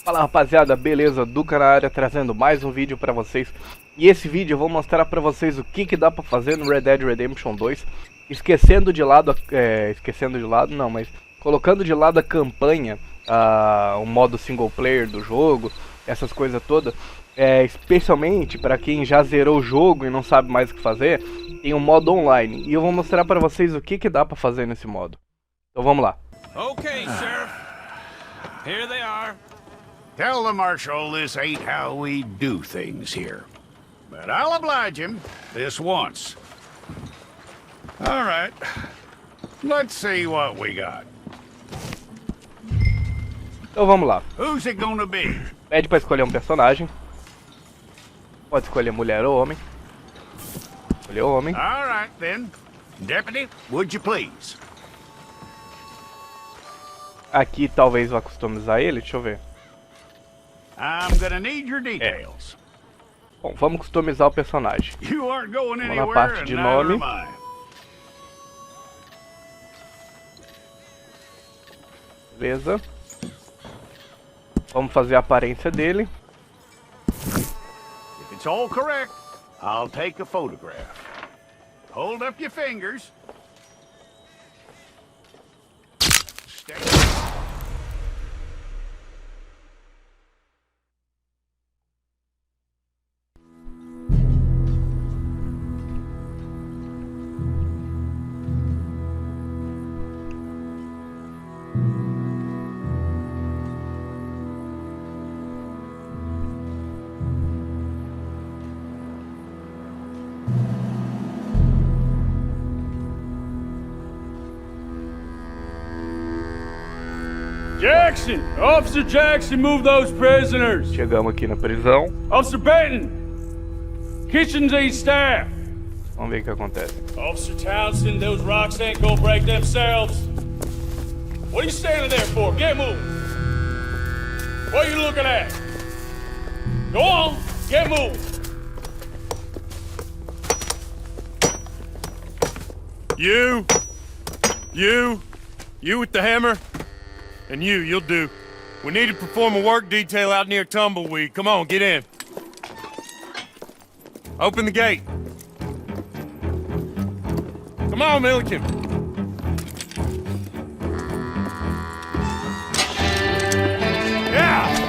Fala rapaziada, beleza? Duca na área, trazendo mais um vídeo pra vocês. E esse vídeo eu vou mostrar pra vocês o que dá pra fazer no Red Dead Redemption 2, esquecendo de lado, não, mas colocando de lado a campanha, o modo single player do jogo, essas coisas todas. Especialmente pra quem já zerou o jogo e não sabe mais o que fazer, tem um modo online. E eu vou mostrar pra vocês o que dá pra fazer nesse modo. Então vamos lá. Okay, Sheriff. Here they are. Tell the Marshal this ain't how we do things here. But I'll oblige him this once. All right. Let's see what we got. Então vamos lá. Who's it gonna be? Pede pra escolher um personagem. Pode escolher mulher ou homem. Escolher homem. All right, then. Deputy, would you please? Aqui talvez vá customizar ele, deixa eu ver. I'm gonna need your details. Bom, vamos customizar o personagem. You aren't going Vamos na anywhere, parte and de neither nome. am I. Beleza. Vamos fazer a aparência dele. If it's all correct, I'll take a photograph. Hold up your fingers. Stay. Jackson! Officer Jackson, move those prisoners! Chegamos aqui na prisão. Officer Benton! Kitchens ain't staff! Vamos ver o que acontece. Officer Townsend, those rocks ain't gonna break themselves. What are you standing there for? Get moving! What are you looking at? Go on, get moving! You with the hammer? And you'll do. We need to perform a work detail out near Tumbleweed. Come on, get in. Open the gate. Come on, Milliken. Yeah!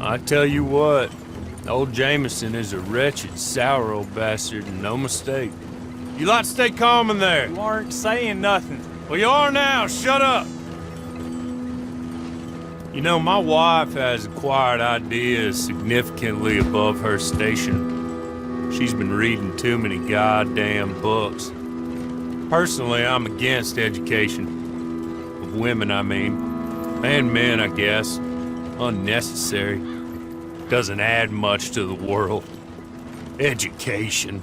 I tell you what, old Jameson is a wretched, sour old bastard, and no mistake. You lot stay calm in there. You aren't saying nothing. Well, you are now. Shut up. You know, my wife has acquired ideas significantly above her station. She's been reading too many goddamn books. Personally, I'm against education. Of women, I mean. And men, I guess. Unnecessary. Doesn't add much to the world. Education.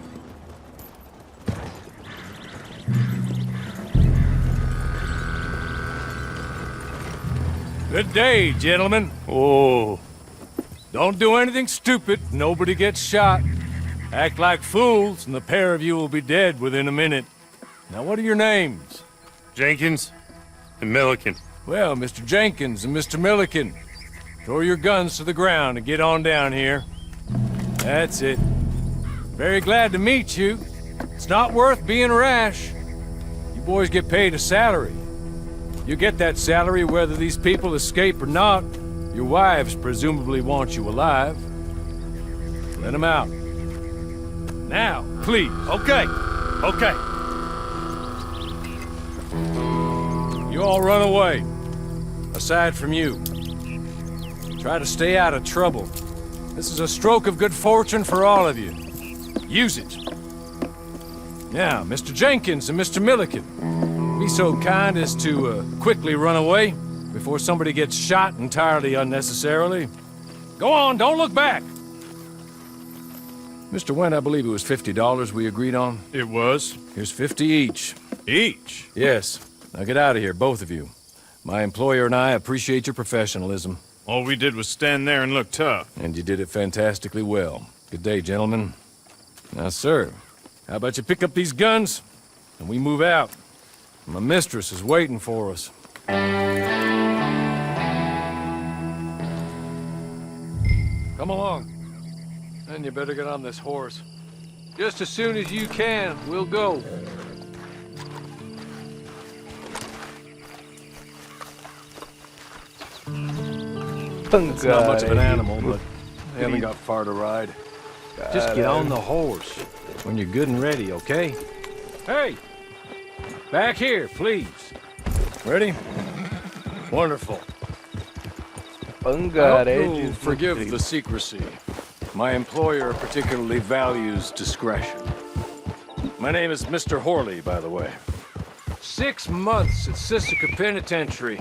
Good day, gentlemen. Oh, Don't do anything stupid. Nobody gets shot. Act like fools, and the pair of you will be dead within a minute. Now, what are your names? Jenkins and Milliken. Well, Mr. Jenkins and Mr. Milliken, throw your guns to the ground and get on down here. That's it. Very glad to meet you. It's not worth being rash. You boys get paid a salary. You get that salary whether these people escape or not. Your wives presumably want you alive. Let them out. Now, please. Okay. You all run away. Aside from you. Try to stay out of trouble. This is a stroke of good fortune for all of you. Use it. Now, Mr. Jenkins and Mr. Milliken, be so kind as to quickly run away before somebody gets shot entirely unnecessarily. Go on, don't look back. Mr. Went, I believe it was $50 we agreed on. It was. Here's 50 each. Each? Yes. Now get out of here, both of you. My employer and I appreciate your professionalism. All we did was stand there and look tough. And you did it fantastically well. Good day, gentlemen. Now, sir, how about you pick up these guns and we move out? My mistress is waiting for us. Come along. And you better get on this horse. Just as soon as you can, we'll go. It's not much of an animal, but they haven't got far to ride. Just get on the horse when you're good and ready, okay? Hey! Back here, please. Ready? Wonderful. I hope you'll forgive the secrecy. My employer particularly values discretion. My name is Mr. Horley, by the way. 6 months at Sissica Penitentiary,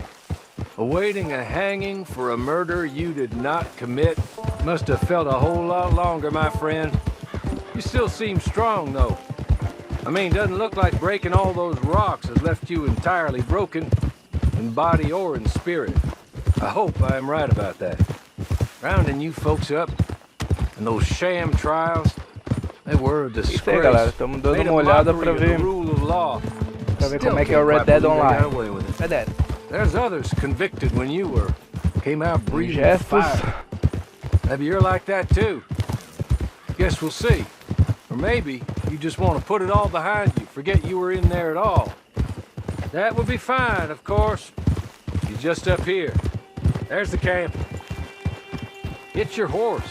awaiting a hanging for a murder you did not commit. Must have felt a whole lot longer, my friend. You still seem strong, though. I mean, doesn't look like breaking all those rocks has left you entirely broken, in body or in spirit. I hope I am right about that. Rounding you folks up, and those sham trials, they were a disgrace. Isso aí, galera. Estamos dando uma olhada pra ver como é que é o Red Dead Online. Red Dead. There's others convicted when you were came out breathing fire. Maybe you're like that too. Guess we'll see. Or maybe you just want to put it all behind you, forget you were in there at all. That would be fine, of course. You're just up here. There's the camp. Get your horse.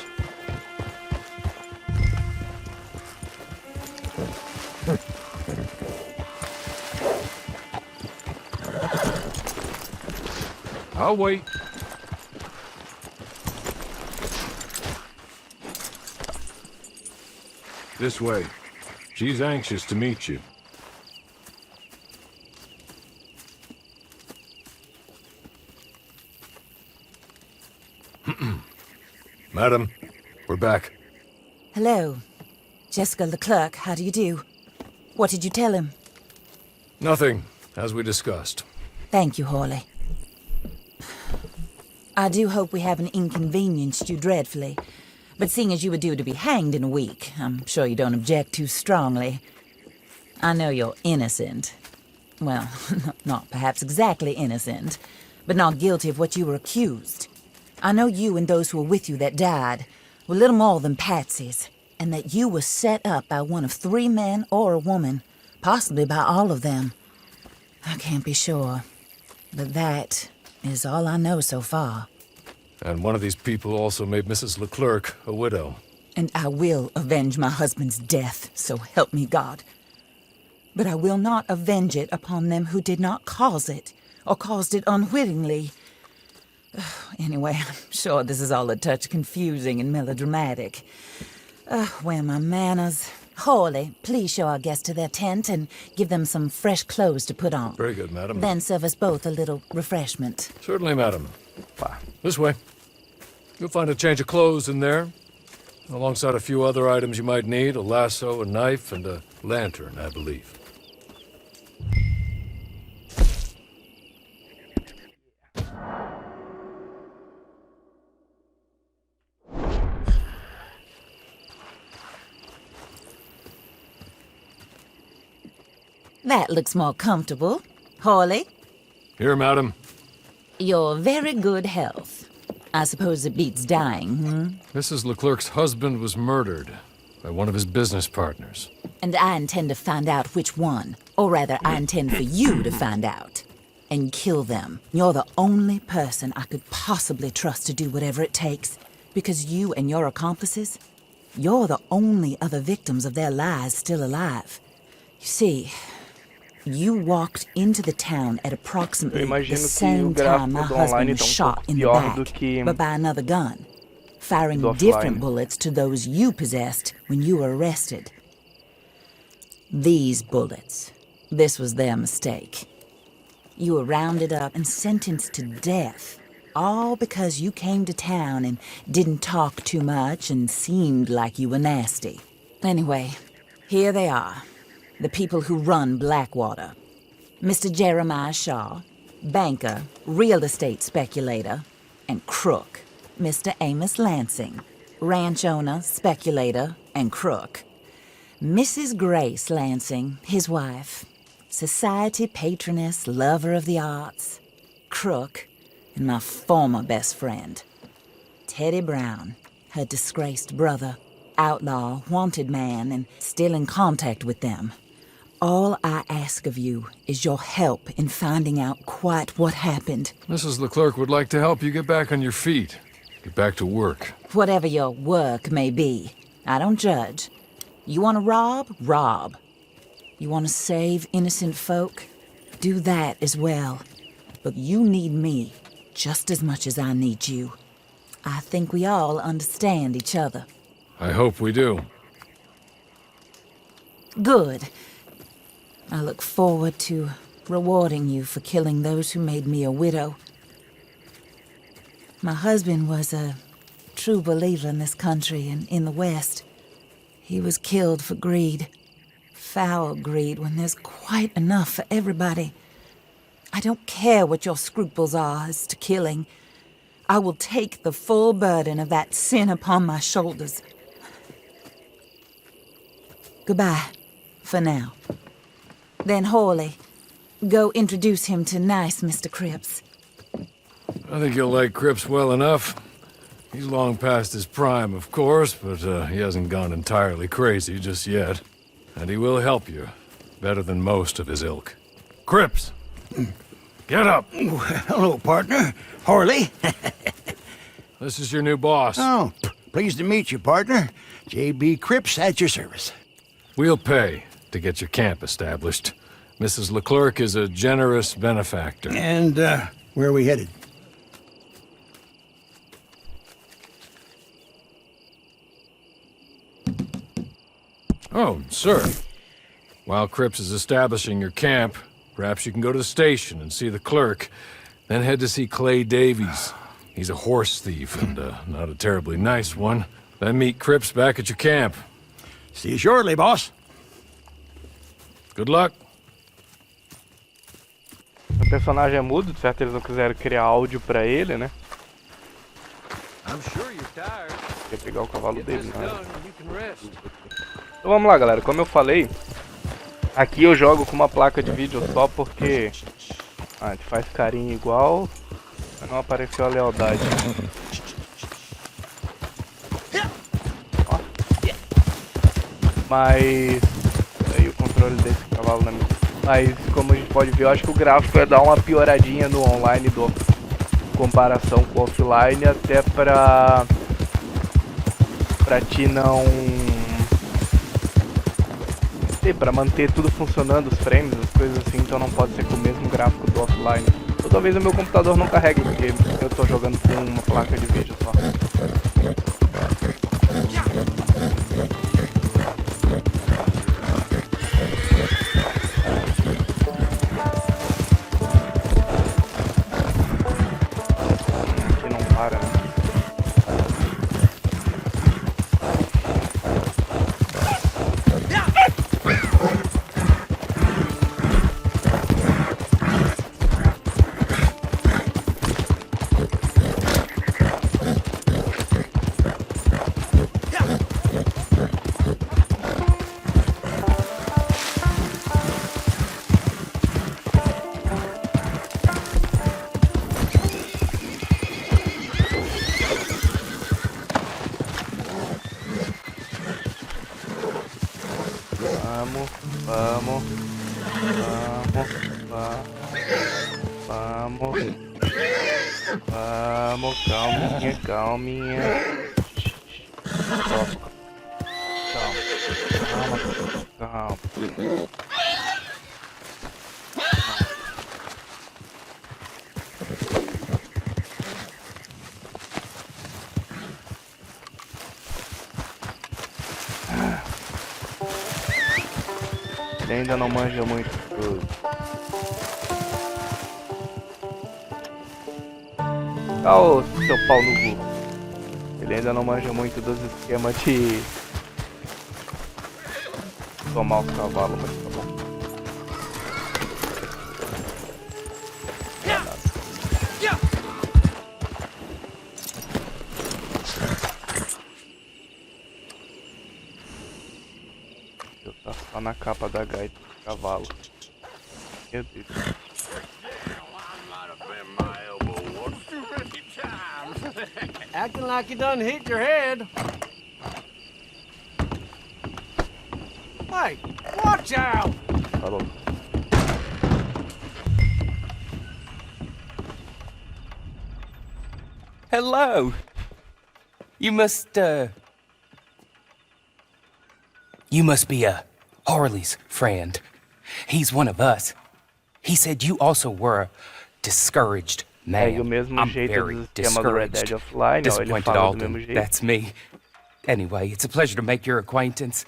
I'll wait. This way. She's anxious to meet you. Madam, we're back. Hello. Jessica Leclerc, how do you do? What did you tell him? Nothing, as we discussed. Thank you, Horley. I do hope we haven't inconvenienced you dreadfully. But seeing as you were due to be hanged in a week, I'm sure you don't object too strongly. I know you're innocent. Well, not perhaps exactly innocent, but not guilty of what you were accused. I know you and those who were with you that died were little more than patsies, and that you were set up by one of 3 men or a woman, possibly by all of them. I can't be sure, but that is all I know so far. And one of these people also made Mrs. Leclerc a widow. And I will avenge my husband's death, so help me God. But I will not avenge it upon them who did not cause it, or caused it unwittingly. Anyway, I'm sure this is all a touch confusing and melodramatic. Where are my manners? Horley, please show our guests to their tent and give them some fresh clothes to put on. Very good, madam. Then serve us both a little refreshment. Certainly, madam. This way. You'll find a change of clothes in there, alongside a few other items you might need, a lasso, a knife, and a lantern, I believe. That looks more comfortable. Horley? Here, madam. Your very good health. I suppose it beats dying, hmm? Mrs. Leclerc's husband was murdered by one of his business partners. And I intend to find out which one. Or rather, I intend for you to find out. And kill them. You're the only person I could possibly trust to do whatever it takes. Because you and your accomplices, you're the only other victims of their lies still alive. You see, you walked into the town at approximately the same time my husband was shot in the back, but by another gun, firing different bullets to those you possessed when you were arrested. These bullets, this was their mistake. You were rounded up and sentenced to death, all because you came to town and didn't talk too much and seemed like you were nasty. Anyway, here they are. The people who run Blackwater. Mr. Jeremiah Shaw, banker, real estate speculator, and crook, Mr. Amos Lansing. Ranch owner, speculator, and crook. Mrs. Grace Lansing, his wife. Society patroness, lover of the arts, crook, and my former best friend. Teddy Brown, her disgraced brother, outlaw, wanted man, and still in contact with them. All I ask of you is your help in finding out quite what happened. Mrs. Leclerc would like to help you get back on your feet. Get back to work. Whatever your work may be, I don't judge. You want to rob? Rob. You want to save innocent folk? Do that as well. But you need me just as much as I need you. I think we all understand each other. I hope we do. Good. I look forward to rewarding you for killing those who made me a widow. My husband was a true believer in this country and in the West. He was killed for greed. Foul greed when there's quite enough for everybody. I don't care what your scruples are as to killing. I will take the full burden of that sin upon my shoulders. Goodbye, for now. Then Hawley, go introduce him to nice Mr. Cripps. I think you'll like Cripps well enough. He's long past his prime, of course, but he hasn't gone entirely crazy just yet. And he will help you, better than most of his ilk. Cripps! Get up! Hello, partner. Hawley. This is your new boss. Oh, pleased to meet you, partner. J.B. Cripps at your service. We'll pay to get your camp established. Mrs. Leclerc is a generous benefactor. And, where are we headed? Oh, sir. While Cripps is establishing your camp, perhaps you can go to the station and see the clerk, then head to see Clay Davies. He's a horse thief, and not a terribly nice one. Then meet Cripps back at your camp. See you shortly, boss. Good luck. O personagem é mudo, de certo eles não quiseram criar áudio pra ele, né? I'm sure you're tired. Quer pegar o cavalo Get dele, this né? done and you can rest. Então vamos lá, galera. Como eu falei, aqui eu jogo com uma placa de vídeo só porque a gente faz carinho igual, mas não apareceu a lealdade. Ó. Mas aí o controle desse cavalo na minha. Mas como a gente pode ver, eu acho que o gráfico ia dar uma pioradinha no online do comparação com o offline, até pra ti não, pra manter tudo funcionando, os frames, as coisas assim, então não pode ser com o mesmo gráfico do offline. Ou talvez o meu computador não carregue, porque eu tô jogando com uma placa de vídeo só. Aqui não para, né? Vamos, calminha. Calma. Ele ainda não manja muito tudo. Ah, ô seu pau no cu. Ele ainda não manja muito dos esquemas de tomar os cavalos, mas tá bom. Só na capa da gaita do cavalo. Meu Deus. Acting like you done hit your head. Hey, watch out! Falou. Hello. You must be Harley's friend. He's one of us. He said you also were a discouraged man. É, o mesmo I'm jeito very do sistema do Red Dead discouraged. Offline, ó, ele Disappointed fala do mesmo Alden, jeito. that's me. Anyway, it's a pleasure to make your acquaintance.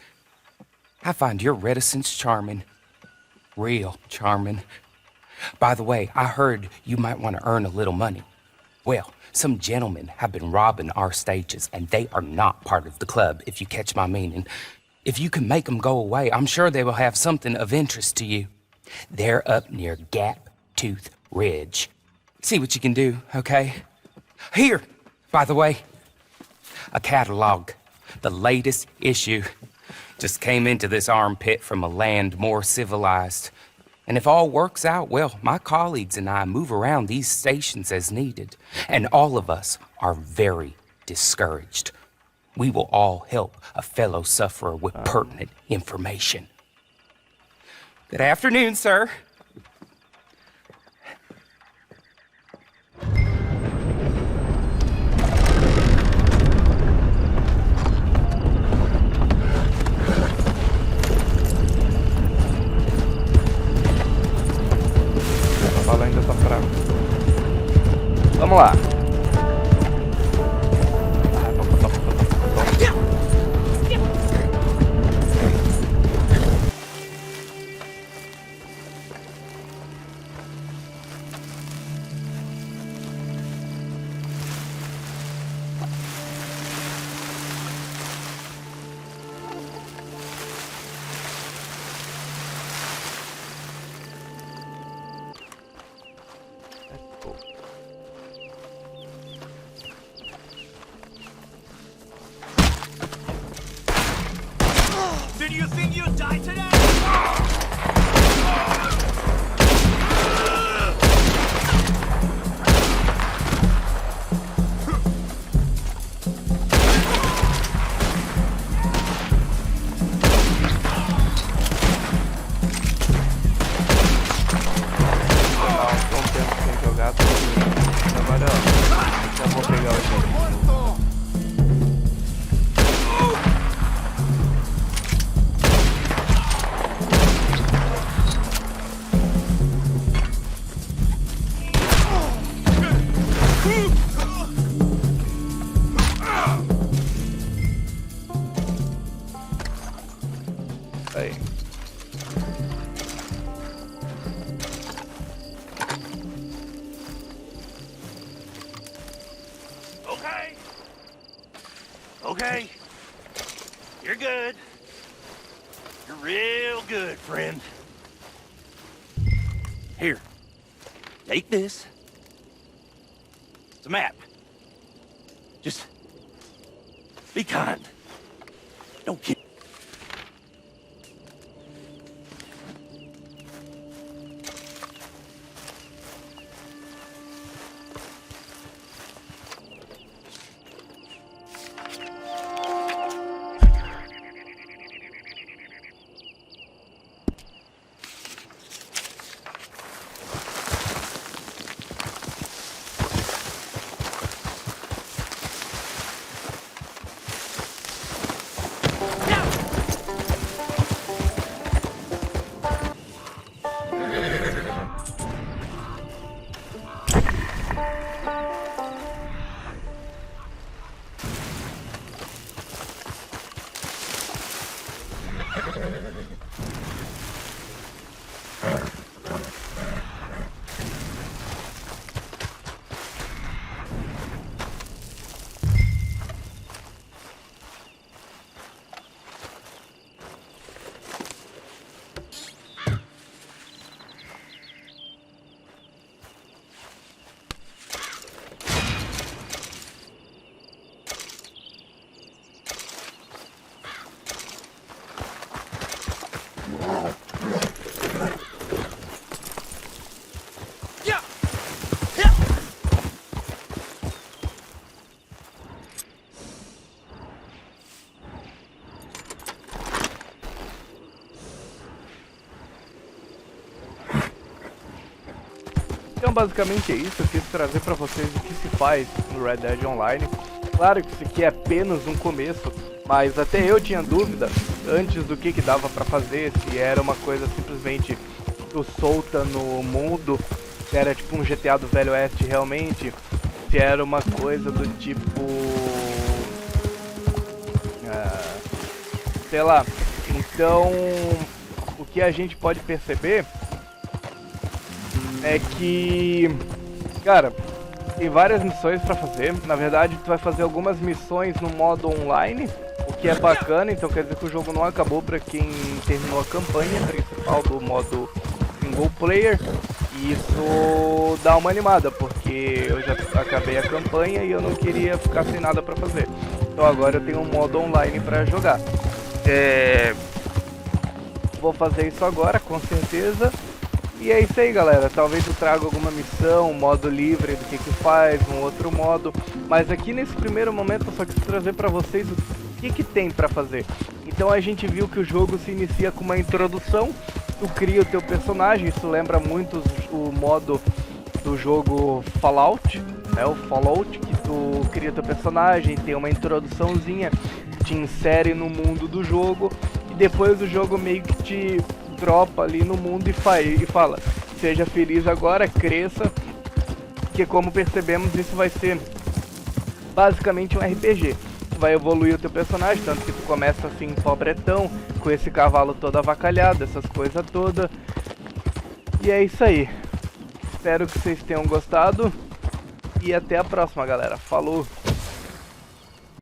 I find your reticence charming. Real charming. By the way, I heard you might want to earn a little money. Well, some gentlemen have been robbing our stages, and they are not part of the club, if you catch my meaning. If you can make them go away, I'm sure they will have something of interest to you. They're up near Gap Tooth Ridge. See what you can do, okay? Here, by the way, a catalog. The latest issue. Just came into this armpit from a land more civilized. And if all works out, well, my colleagues and I move around these stations as needed. And all of us are very discouraged. We will all help a fellow sufferer with pertinent information. Good afternoon, sir. Fala ainda tá fraco. Vamos lá. Did you think you'd die today? Agora, ó, já vou pegar o jogo. Aí. Okay. Okay. You're good. You're real good, friend. Here. Take this. It's a map. Just be kind. Don't kill. Então basicamente é isso, eu quis trazer pra vocês o que se faz no Red Dead Online. Claro que isso aqui é apenas um começo, mas até eu tinha dúvida antes do que dava pra fazer, se era uma coisa simplesmente solta no mundo, se era tipo um GTA do Velho Oeste realmente, se era uma coisa do tipo... sei lá. Então, o que a gente pode perceber é que, cara, tem várias missões pra fazer. Na verdade, tu vai fazer algumas missões no modo online, o que é bacana. Então quer dizer que o jogo não acabou pra quem terminou a campanha principal do modo single player. E isso dá uma animada, porque eu já acabei a campanha e eu não queria ficar sem nada pra fazer. Então agora eu tenho um modo online pra jogar. Vou fazer isso agora, com certeza. E é isso aí, galera. Talvez eu traga alguma missão, um modo livre do que faz, um outro modo. Mas aqui nesse primeiro momento eu só quis trazer pra vocês o que tem pra fazer. Então a gente viu que o jogo se inicia com uma introdução. Tu cria o teu personagem, isso lembra muito o modo do jogo Fallout, né? O Fallout, que tu cria teu personagem, tem uma introduçãozinha, te insere no mundo do jogo. E depois o jogo meio que te dropa ali no mundo e fala, seja feliz agora, cresça, que como percebemos isso vai ser basicamente um RPG. Tu vai evoluir o teu personagem, tanto que tu começa assim pobretão, com esse cavalo todo avacalhado, essas coisas todas. E é isso aí. Espero que vocês tenham gostado e até a próxima, galera. Falou!